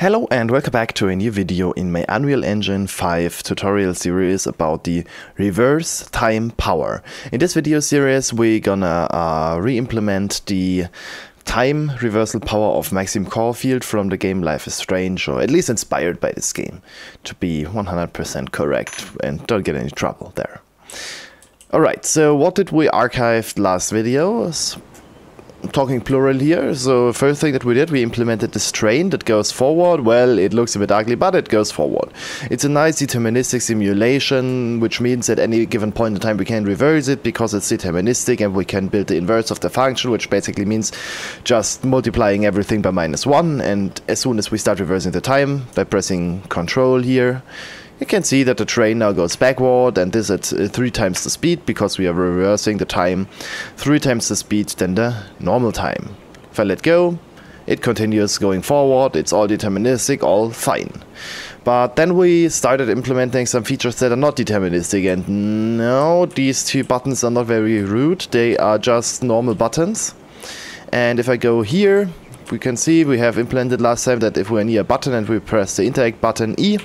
Hello and welcome back to a new video in my Unreal Engine 5 tutorial series about the reverse time power. In this video series we're gonna re-implement the time reversal power of Maxim Caulfield from the game Life is Strange, or at least inspired by this game, to be 100% correct and don't get any trouble there. Alright, so what did we archive last videos? Talking plural here. So first thing that we did, we implemented this train that goes forward. Well, it looks a bit ugly, but it goes forward. It's a nice deterministic simulation, which means at any given point in time we can reverse it because it's deterministic, and we can build the inverse of the function, which basically means just multiplying everything by -1. And as soon as we start reversing the time by pressing Control here, you can see that the train now goes backward, and this at 3 times the speed, because we are reversing the time 3 times the speed than the normal time. If I let go, it continues going forward, it's all deterministic, all fine. But then we started implementing some features that are not deterministic, and no, these 2 buttons are not very rude, they are just normal buttons. And if I go here, we can see we have implemented last time that if we're near a button and we press the interact button E,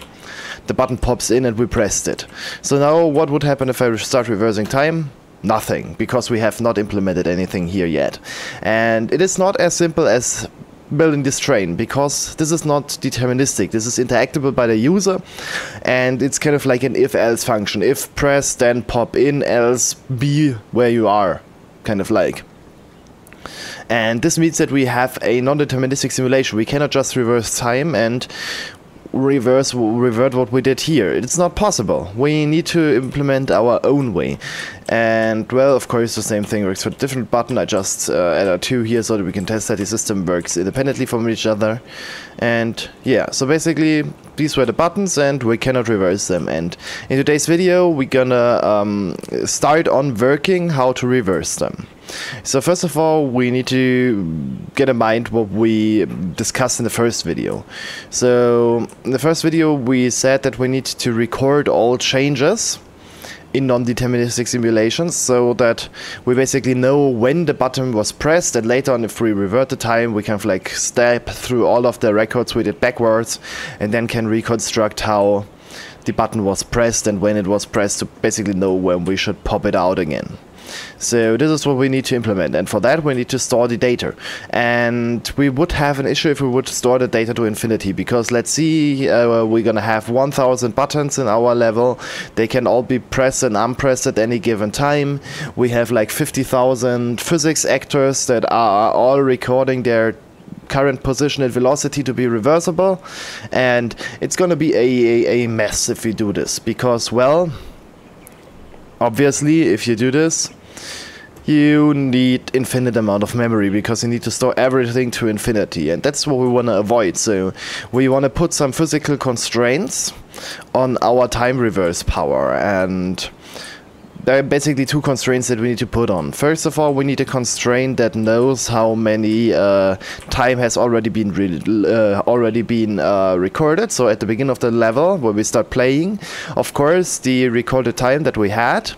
the button pops in and we pressed it. So now what would happen if I start reversing time? Nothing, because we have not implemented anything here yet. And it is not as simple as building this train, because this is not deterministic. This is interactable by the user, and it's kind of like an if-else function. If press, then pop in, else be where you are, kind of like. And this means that we have a non-deterministic simulation. We cannot just reverse time and revert what we did here. It's not possible. We need to implement our own way. And well, of course the same thing works for a different button. I just added 2 here so that we can test that the system works independently from each other. And yeah, so basically these were the buttons and we cannot reverse them. And in today's video we're gonna start on working how to reverse them. So first of all, we need to get in mind what we discussed in the first video. So in the first video we said that we need to record all changes in non-deterministic simulations, so that we basically know when the button was pressed, and later on if we revert the time we can like step through all of the records we did backwards and then can reconstruct how the button was pressed and when it was pressed, to basically know when we should pop it out again. So this is what we need to implement, and for that we need to store the data. And we would have an issue if we would store the data to infinity, because let's see, we're gonna have 1000 buttons in our level. They can all be pressed and unpressed at any given time. We have like 50,000 physics actors that are all recording their current position and velocity to be reversible, and it's gonna be a mess if we do this, because, well, obviously if you do this you need infinite amount of memory, because you need to store everything to infinity, and that's what we want to avoid. So we want to put some physical constraints on our time reverse power, and there are basically 2 constraints that we need to put on. First of all, we need a constraint that knows how many time has already been recorded. So at the beginning of the level, when we start playing, of course, the recorded time that we had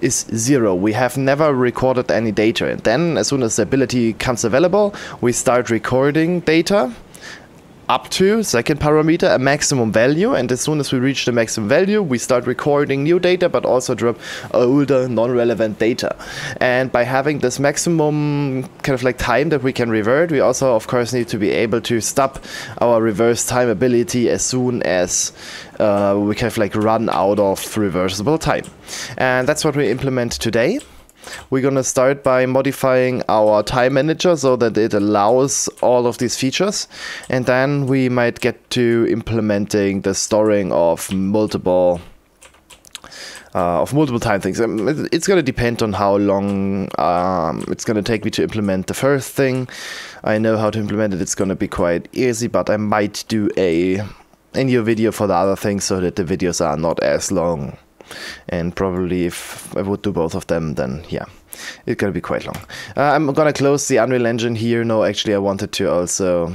is 0. We have never recorded any data. And then, as soon as the ability comes available, we start recording data up to, second parameter, a maximum value, and as soon as we reach the maximum value we start recording new data, but also drop older non-relevant data. And by having this maximum kind of like time that we can revert, we also of course need to be able to stop our reverse time ability as soon as we kind of like run out of reversible time. And that's what we implement today. We're gonna start by modifying our time manager so that it allows all of these features, and then we might get to implementing the storing of multiple time things. It's gonna depend on how long it's gonna take me to implement the first thing. I know how to implement it, it's gonna be quite easy, but I might do a new video for the other things so that the videos are not as long. And probably if I would do both of them, then yeah, it's gonna be quite long. I'm gonna close the Unreal Engine here. No, actually I wanted to also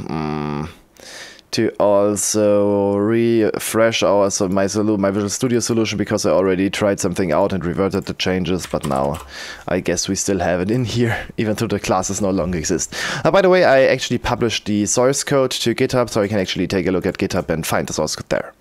to also refresh our my Visual Studio solution, because I already tried something out and reverted the changes, but now I guess we still have it in here, even though the classes no longer exist. By the way, I actually published the source code to GitHub, so you can actually take a look at GitHub and find the source code there.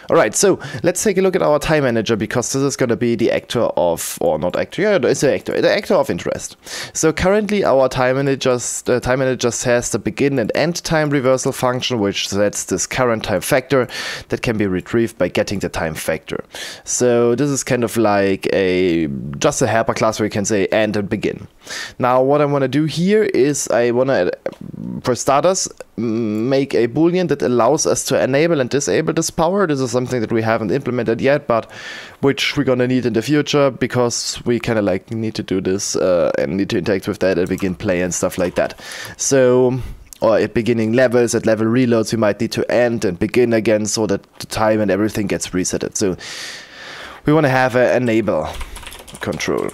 Alright, so let's take a look at our time manager, because this is going to be the actor of, or not actor, yeah, it's the actor of interest. So currently our time manager has the begin and end time reversal function, which sets this current time factor that can be retrieved by getting the time factor. So this is kind of like just a helper class where you can say end and begin. Now what I want to do here is I want to, for starters, make a boolean that allows us to enable and disable this power. This is something that we haven't implemented yet, but which we're gonna need in the future, because we kind of like need to do this and need to interact with that and begin play and stuff like that. So, or at beginning levels, at level reloads, we might need to end and begin again, so that the time and everything gets resetted. So we want to have an enable control.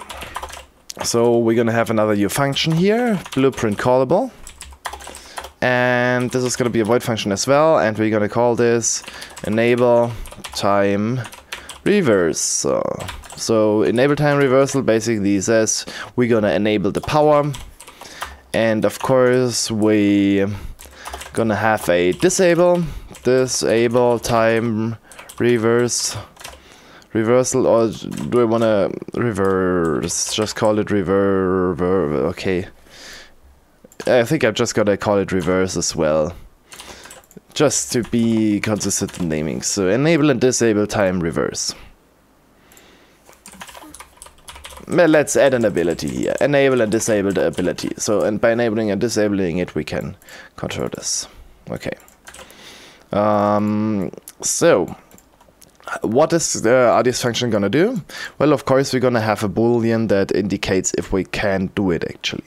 So we're gonna have another new function here, blueprint callable. And this is going to be a void function as well, and we're going to call this enable time reverse. So enable time reversal basically says we're going to enable the power, and of course we going to have a disable time reversal, or do I want to reverse? Just call it reverse. Okay. I think I'm just gonna call it reverse as well, just to be consistent in naming. So enable and disable time reverse. Well, let's add an ability here. Enable and disable the ability. So, and by enabling and disabling it, we can control this. Okay. So what is this function gonna do? Well, of course, we're gonna have a boolean that indicates if we can do it actually.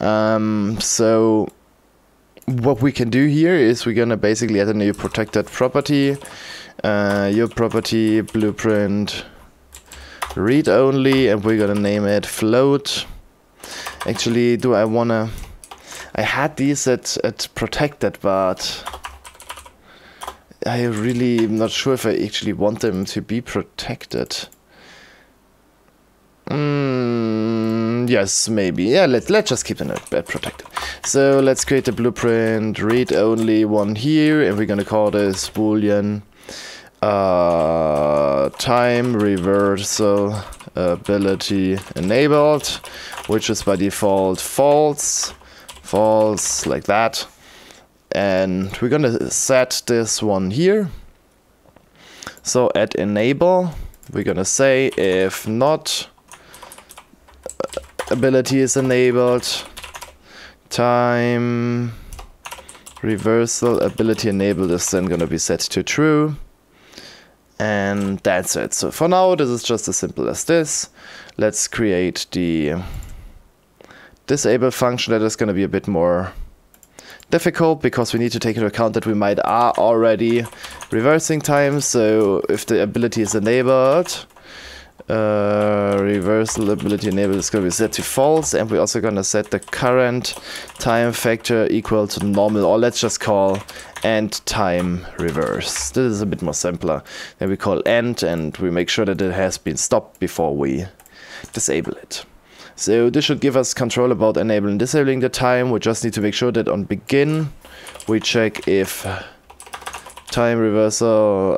So what we can do here is we're gonna basically add a new protected property, your property blueprint read only, and we're gonna name it float. Actually, do I wanna? I had these at protected, but I really am not sure if I actually want them to be protected. Yes, maybe. Yeah, let's just keep them protected. So let's create a blueprint read only one here, and we're gonna call this boolean time reversal ability enabled, which is by default false, like that. And we're gonna set this one here. So at enable, we're gonna say if not ability is enabled, time reversal ability enabled is then going to be set to true, and that's it. So for now this is just as simple as this. Let's create the disable function. That is going to be a bit more difficult, because we need to take into account that we might are already reversing time. So if the ability is enabled, reversal ability enabled is going to be set to false, and we're also going to set the current time factor equal to normal, or let's just call end time reverse. This is a bit more simpler. Then we call end, and we make sure that it has been stopped before we disable it. So this should give us control about enabling and disabling the time. We just need to make sure that on begin we check if time reversal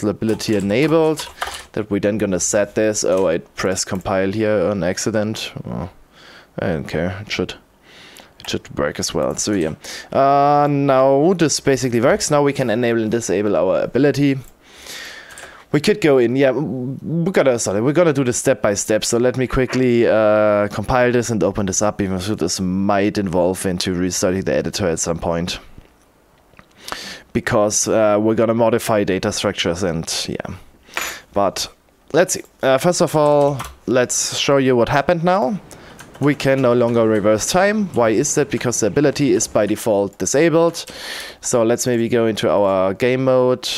ability enabled, that we're then gonna set this. Oh, I pressed compile here on accident. Oh, I don't care. It should work as well. So yeah, now this basically works. Now we can enable and disable our ability. We could go in, yeah, we're gonna do this step by step. So let me quickly compile this and open this up, even though this might involve into restarting the editor at some point, because we're gonna modify data structures and yeah. But let's see. First of all, let's show you what happened now. We can no longer reverse time. Why is that? Because the ability is by default disabled. So let's maybe go into our game mode.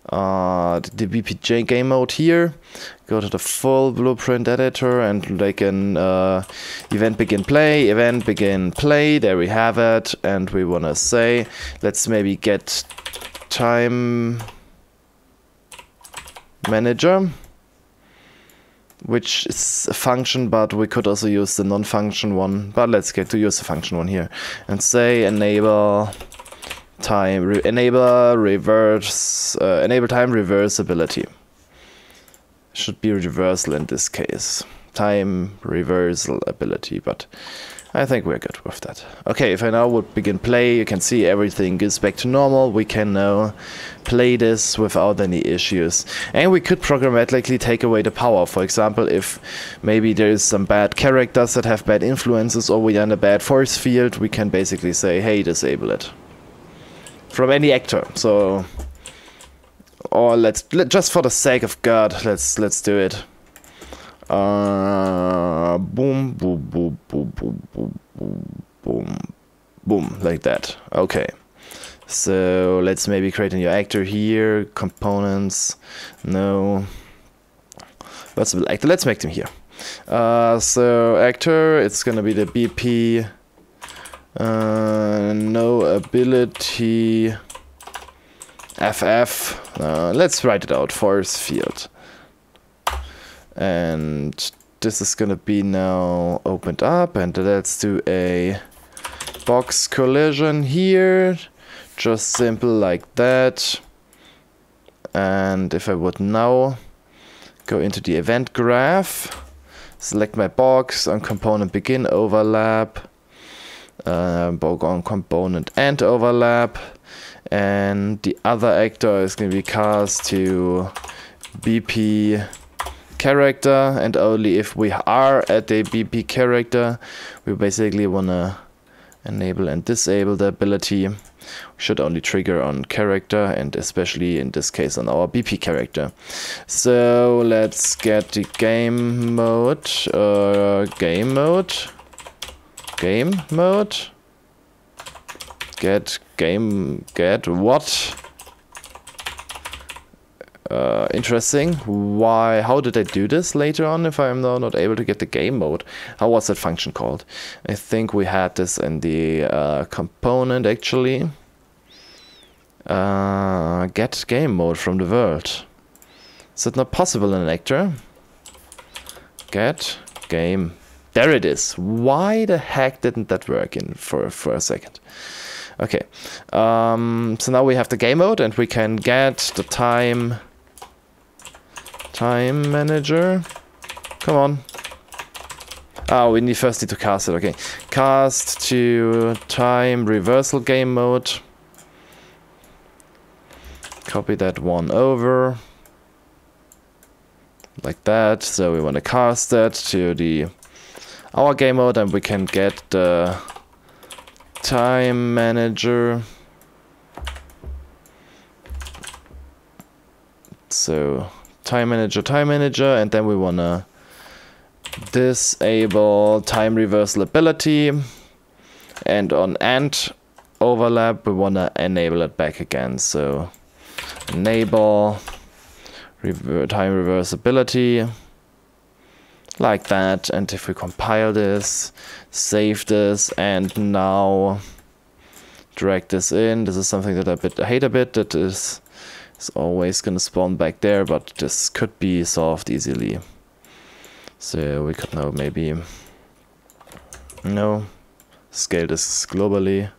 the BPJ game mode here, go to the full blueprint editor and like an event begin play, there we have it. And we want to say, let's maybe get time manager, which is a function, but we could also use the non-function one, but let's get to use the function one here and say enable time enable time reversibility. Should be reversal in this case, time reversal ability, but I think we're good with that. Okay, if I now would begin play, you can see everything is back to normal. We can now play this without any issues. And we could programmatically take away the power. For example, if maybe there's some bad characters that have bad influences, or we are in a bad force field, we can basically say, hey, disable it. From any actor. So, or let's just for the sake of God, let's do it. Boom, boom, boom, boom, boom, boom, boom, boom, like that. Okay. So let's maybe create a new actor here. Components. No. What's the actor? Let's make them here. So actor, it's gonna be the BP. No ability. FF. Let's write it out. Force field. And this is gonna be now opened up, and let's do a box collision here, just simple like that. And if I would now go into the event graph, select my box on component begin overlap, on component end overlap, and the other actor is gonna be cast to BP character, and only if we are at the BP character, we basically want to enable and disable the ability. We should only trigger on character, and especially in this case on our BP character. So let's get the game mode, get what? Interesting. Why? How did I do this later on if I am now not able to get the game mode? How was that function called? I think we had this in the component actually. Get game mode from the world. Is it not possible in an actor? Get game. There it is. Why the heck didn't that work in for a second? Okay. So now we have the game mode, and we can get the time manager. Come on. Oh, we first need to cast it. Okay. Cast to time reversal game mode. Copy that one over. Like that. So we want to cast that to our game mode, and we can get the time manager. So time manager, and then we wanna disable time reversal ability, and on end overlap we wanna enable it back again. So enable time reversibility like that, and if we compile this, save this, and now drag this in, this is something that I hate a bit, that is always gonna spawn back there, but this could be solved easily. So we could now maybe scale this globally,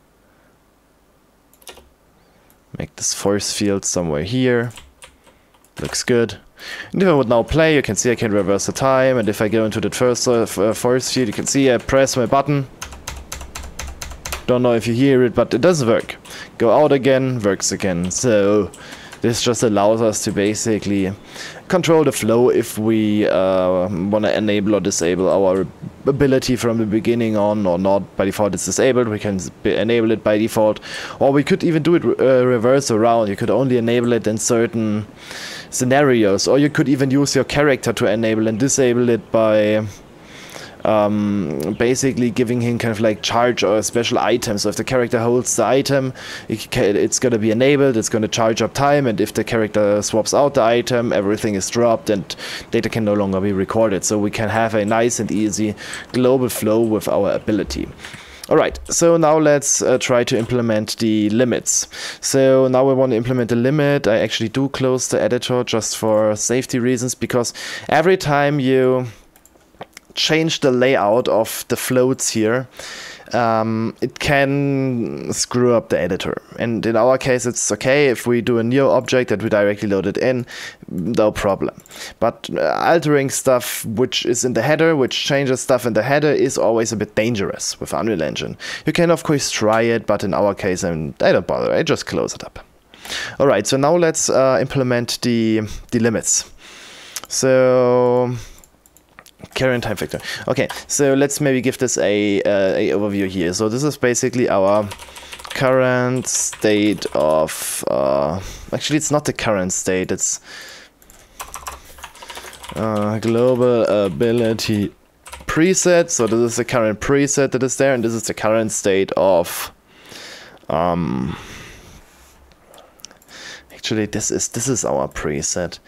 make this force field somewhere here. Looks good. And if I would now play, you can see I can reverse the time, and if I go into the first force field, you can see I press my button. Don't know if you hear it, but it does work. Go out again, works again. So this just allows us to basically control the flow if we want to enable or disable our ability from the beginning on or not. By default it's disabled, we can enable it by default, or we could even do it reverse around. You could only enable it in certain scenarios, or you could even use your character to enable and disable it by basically giving him kind of like charge or special items. So if the character holds the item, it's going to be enabled, it's going to charge up time, and if the character swaps out the item, everything is dropped and data can no longer be recorded. So we can have a nice and easy global flow with our ability. Alright, so now let's try to implement the limits. So now we want to implement the limit. I actually do close the editor just for safety reasons, because every time you change the layout of the floats here, it can screw up the editor. And in our case, it's okay if we do a new object that we directly load it in, no problem. But altering stuff which is in the header, which changes stuff in the header, is always a bit dangerous with Unreal Engine. You can of course try it, but in our case, I don't bother, I just close it up. Alright, so now let's implement the limits. So current time factor. Okay, so let's maybe give this a overview here. So this is basically our current state of actually it's not the current state, it's global ability preset. So this is the current preset that is there, and this is the current state of actually this is our preset.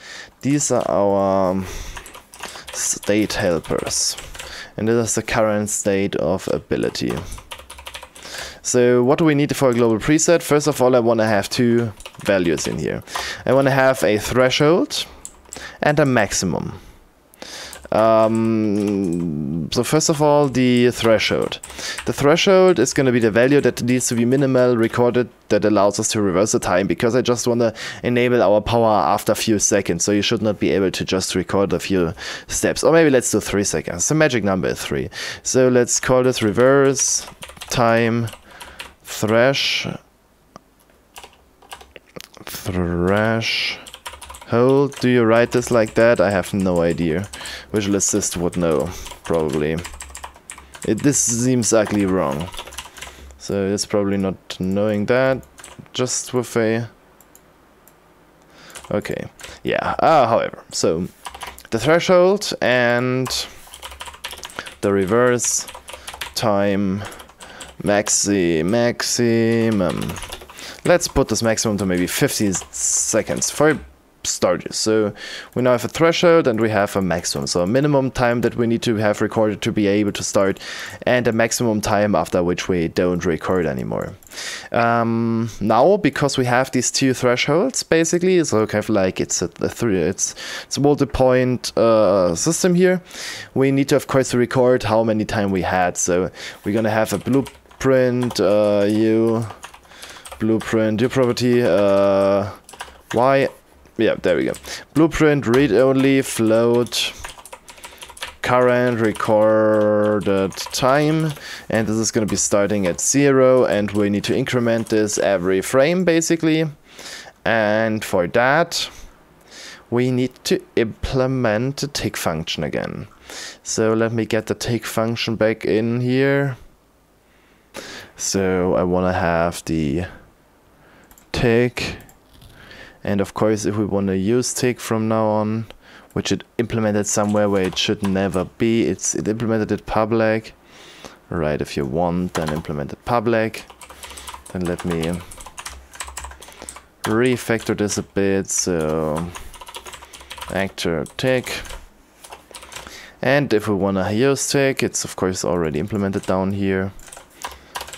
These are our state helpers, and this is the current state of ability. So what do we need for a global preset? First of all, I want to have two values in here. I want to have a threshold and a maximum. So first of all, the threshold. The threshold is going to be the value that needs to be minimal recorded that allows us to reverse the time, because I just want to enable our power after a few seconds. So you should not be able to just record a few steps. Or maybe let's do 3 seconds. The magic number is 3. So let's call this reverse time threshold. Do you write this like that? I have no idea. Visual Assist would know, probably. This seems ugly wrong. So it's probably not knowing that. Just with a... Okay, yeah. However, so the threshold and the reverse time maximum. Let's put this maximum to maybe 50 seconds for starters. So we now have a threshold and we have a maximum. So a minimum time that we need to have recorded to be able to start, and a maximum time after which we don't record anymore. Now, because we have these two thresholds, basically, so kind of like it's a multi-point system here. We need to, of course, record how many time we had. So we're gonna have a blueprint u property y. Yeah, there we go. Blueprint read-only float current recorded time, and this is going to be starting at 0, and we need to increment this every frame basically. And for that we need to implement the tick function again. So let me get the tick function back in here. So I want to have the tick. And of course, if we want to use tick from now on, which it implemented somewhere where it should never be, it implemented it public. Right, if you want, then implement it public. Then let me refactor this a bit. So actor tick. And if we want to use tick, it's of course already implemented down here.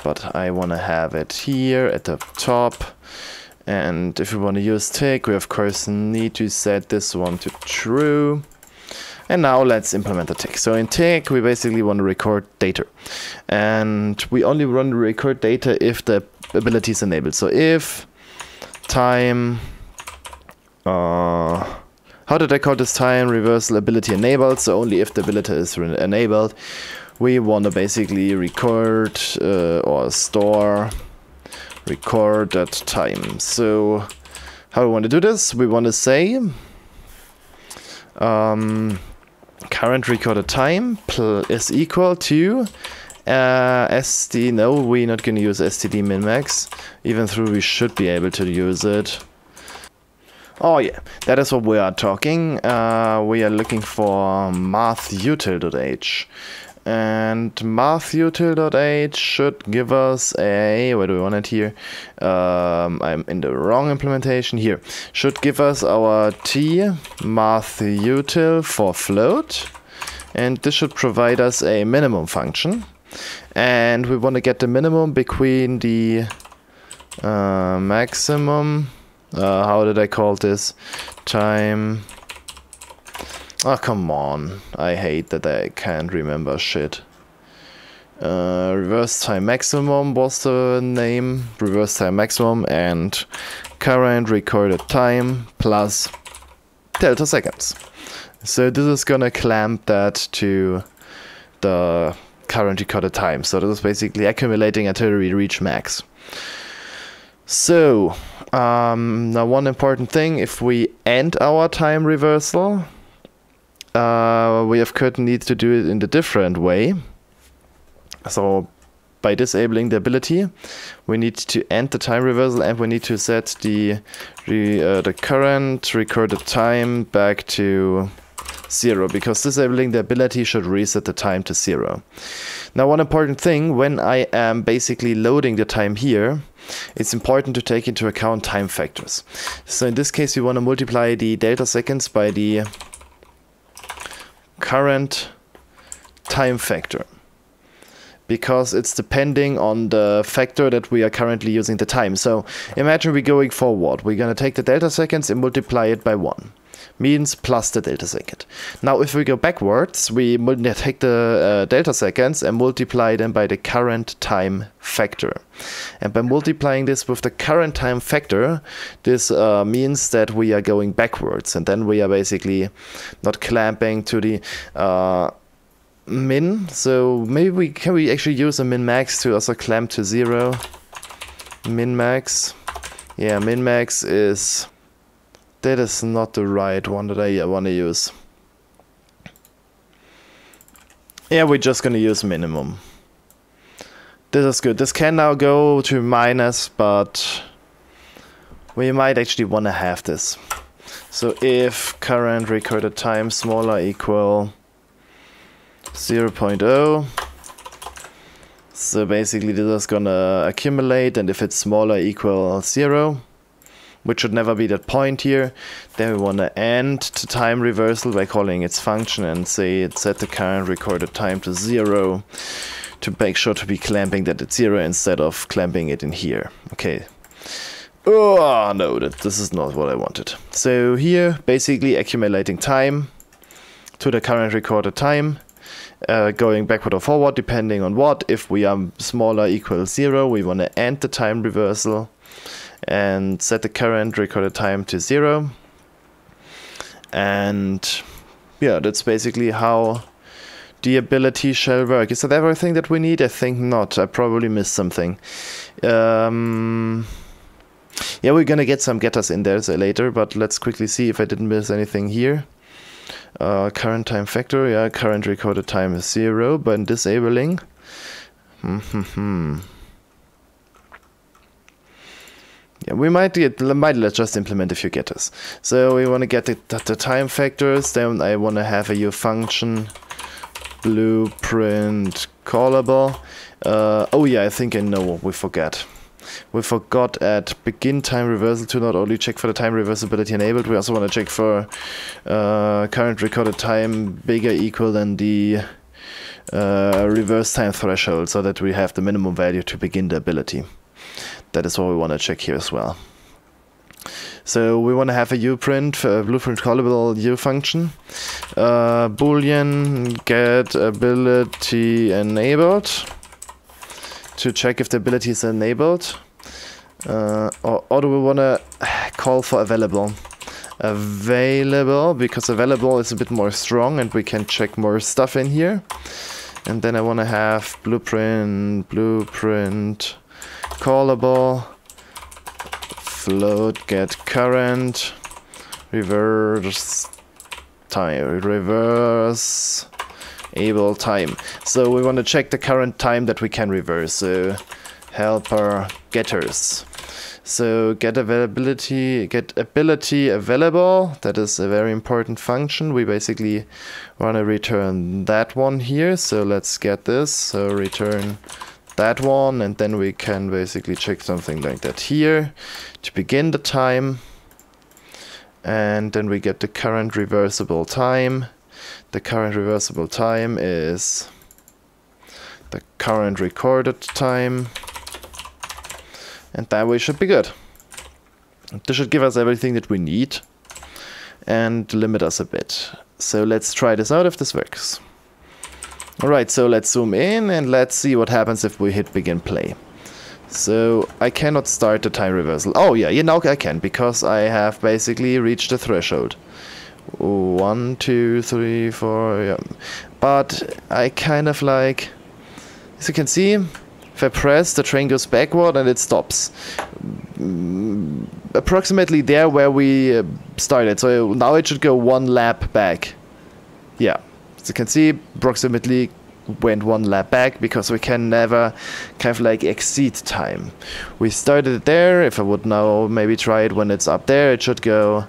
But I want to have it here at the top. And if we want to use tick, we of course need to set this one to true. And now let's implement the tick. So in tick, we basically want to record data. And we only want to record data if the ability is enabled. So if time, how did I call this time? Reversal ability enabled. So only if the ability is enabled, we want to basically record or store recorded time. So how we want to do this? We want to say current recorded time is equal to ST. No, we're not going to use std min-max, even though we should be able to use it. Oh yeah, that is what we are talking. We are looking for math util.h. And mathUtil.h should give us a, where do we want it here? I'm in the wrong implementation here. Should give us our t mathUtil for float. And this should provide us a minimum function. And we want to get the minimum between the maximum, how did I call this? Time. Oh, come on. I hate that I can't remember shit. Reverse time maximum was the name. Reverse time maximum and current recorded time plus delta seconds. So this is gonna clamp that to the current recorded time. So this is basically accumulating until we reach max. So now one important thing, if we end our time reversal, we of course need to do it in a different way. So by disabling the ability, we need to end the time reversal and we need to set the current recorded time back to 0, because disabling the ability should reset the time to 0. Now one important thing, when I am basically loading the time here, it's important to take into account time factors. So in this case we want to multiply the delta seconds by the current time factor, because it's depending on the factor that we are currently using the time. So imagine we're going forward. We're going to take the delta seconds and multiply it by 1. Means plus the delta second. Now if we go backwards, we take the delta seconds and multiply them by the current time factor. And by multiplying this with the current time factor, this means that we are going backwards, and then we are basically not clamping to the min. So maybe can we actually use a min max to also clamp to 0? Min max. Yeah, min max is, that is not the right one that I want to use. Yeah, we're just gonna use minimum. This is good. This can now go to minus, but we might actually want to have this. So if current recorded time smaller equal 0.0, so basically this is gonna accumulate, and if it's smaller equal 0, which should never be that point here, then we want to end the time reversal by calling its function and say it set the current recorded time to 0 to make sure to be clamping that it's 0 instead of clamping it in here. Okay. Oh no, this is not what I wanted. So here basically accumulating time to the current recorded time, going backward or forward depending on what. If we are smaller equal 0, we want to end the time reversal and set the current recorded time to 0. And yeah, that's basically how the ability shall work. Is that everything that we need? I think not. I probably missed something. Yeah, we're gonna get some getters in there later, but let's quickly see if I didn't miss anything here. Current time factor, yeah, current recorded time is 0, but disabling. Yeah, we might let's just implement a few getters. So we want to get the time factors, then I want to have a U function, blueprint callable. Oh yeah, I think I know what we forgot. We forgot at begin time reversal to not only check for the time reversibility enabled, we also want to check for current recorded time bigger equal than the reverse time threshold, so that we have the minimum value to begin the ability. That is what we want to check here as well. So we want to have a uprint, blueprint callable U function, boolean get ability enabled to check if the ability is enabled, or do we want to call for available? Available, because available is a bit more strong and we can check more stuff in here. And then I want to have blueprint callable float get current reverse able time. So we want to check the current time that we can reverse. So helper getters. So get ability available. That is a very important function. We basically want to return that one here. So let's get this. So return that one, and then we can basically check something like that here to begin the time. And then we get the current reversible time. The current reversible time is the current recorded time. And that way should be good. This should give us everything that we need and limit us a bit. So let's try this out if this works. Alright, so let's zoom in and let's see what happens if we hit begin play. So I cannot start the time reversal. Oh yeah, now I can, because I have basically reached the threshold. 1, 2, 3, 4, yeah. But I kind of like, as you can see, if I press, the train goes backward and it stops. Approximately there where we started. So now it should go 1 lap back. Yeah, as you can see, approximately went 1 lap back, because we can never kind of like exceed time. We started it there. If I would now maybe try it when it's up there, it should go,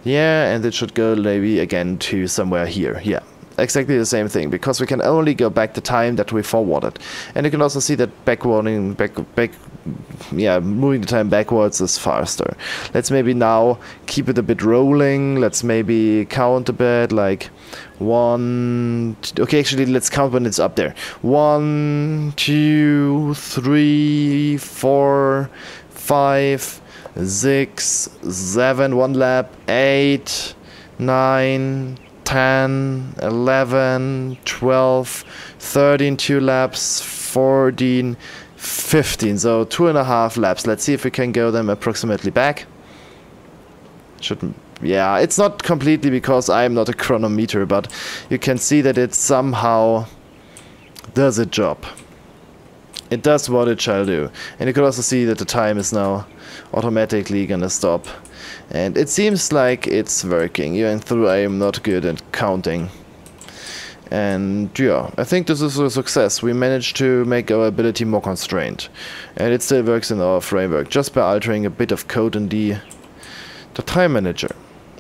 yeah, and it should go maybe again to somewhere here. Yeah, exactly the same thing, because we can only go back the time that we forwarded. And you can also see that moving the time backwards is faster. Let's maybe now keep it a bit rolling. Let's maybe count a bit, like 1, okay, actually let's count when it's up there. 1, 2, 3, 4, 5, 6, 7, 1 lap, 8, 9, 10, 11, 12, 13, 2 laps, 14, 15. So 2.5 laps. Let's see if we can go them approximately back. Shouldn't. Yeah, it's not completely, because I'm not a chronometer, but you can see that it somehow does a job. It does what it shall do. And you can also see that the time is now automatically gonna stop. And it seems like it's working, even though I am not good at counting. And yeah, I think this is a success. We managed to make our ability more constrained. And it still works in our framework, just by altering a bit of code in the time manager.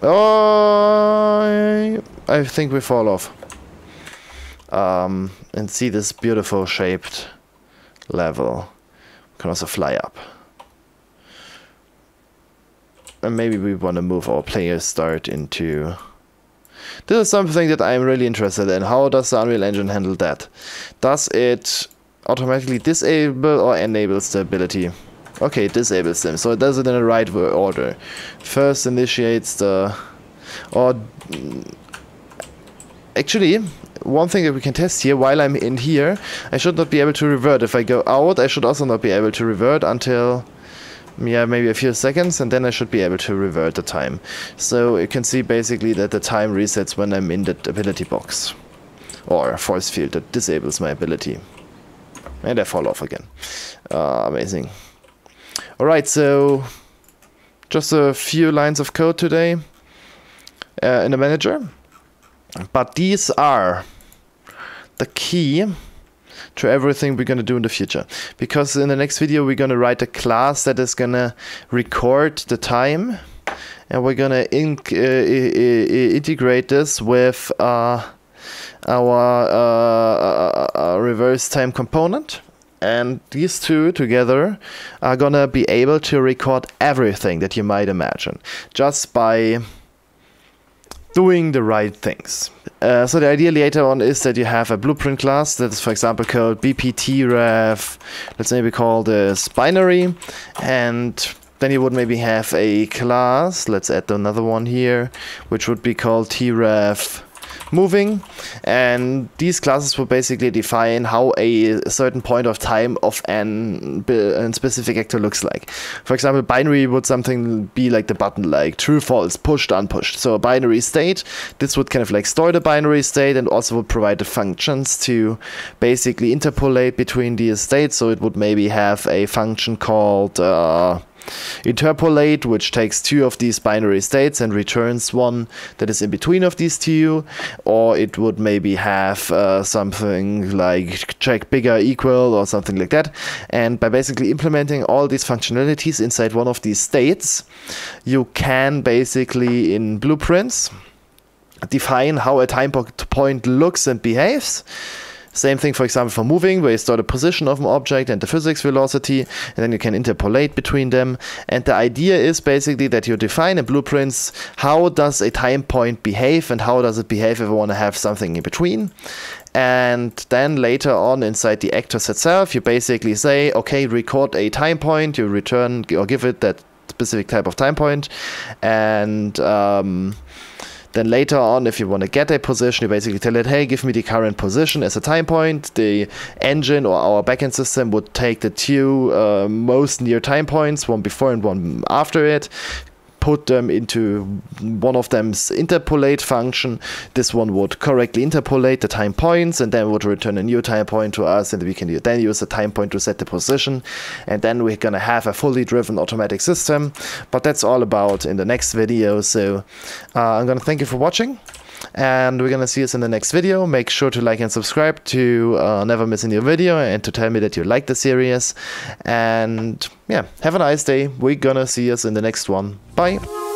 Oh, I think we fall off. And see this beautiful shaped level. We can also fly up. And maybe we want to move our player start into... This is something that I'm really interested in. How does the Unreal Engine handle that? Does it automatically disable or enables the ability? Okay, it disables them, so it does it in the right order. First initiates the... Or... Actually, one thing that we can test here, while I'm in here, I should not be able to revert. If I go out, I should also not be able to revert until... Yeah, maybe a few seconds, and then I should be able to revert the time. So you can see basically that the time resets when I'm in that ability box. Or force field that disables my ability. And I fall off again. Amazing. Alright, so just a few lines of code today in the manager. But these are the key to everything we're going to do in the future. Because in the next video we're going to write a class that is going to record the time. And we're going to integrate this with our reverse time component. And these two together are going to be able to record everything that you might imagine, just by doing the right things. So the idea later on is that you have a blueprint class that is, for example, called bptref. Let's maybe call this binary, and then you would maybe have a class. Let's add another one here, which would be called tref moving, and these classes will basically define how a certain point of time of a specific actor looks like. For example, binary would something be like the button, like true, false, pushed, unpushed. So a binary state, this would kind of like store the binary state and also would provide the functions to basically interpolate between the states. So it would maybe have a function called interpolate, which takes two of these binary states and returns one that is in between of these two, or it would maybe have something like check bigger equal or something like that. And by basically implementing all these functionalities inside one of these states, you can basically in blueprints define how a time point looks and behaves. Same thing, for example, for moving, where you store the position of an object and the physics velocity, and then you can interpolate between them. And the idea is basically that you define in blueprints how does a time point behave and how does it behave if I want to have something in between. And then later on inside the actors itself, you basically say, okay, record a time point, you return or give it that specific type of time point, and then later on, if you want to get a position, you basically tell it, hey, give me the current position as a time point. The engine or our backend system would take the two most near time points, one before and one after it, put them into one of them's interpolate function. This one would correctly interpolate the time points and then would return a new time point to us, and we can then use the time point to set the position, and then we're gonna have a fully driven automatic system. But that's all about in the next video. So I'm gonna thank you for watching, and we're gonna see us in the next video. Make sure to like and subscribe to never miss a new video, and to tell me that you like the series. And yeah, have a nice day. We're gonna see us in the next one. Bye.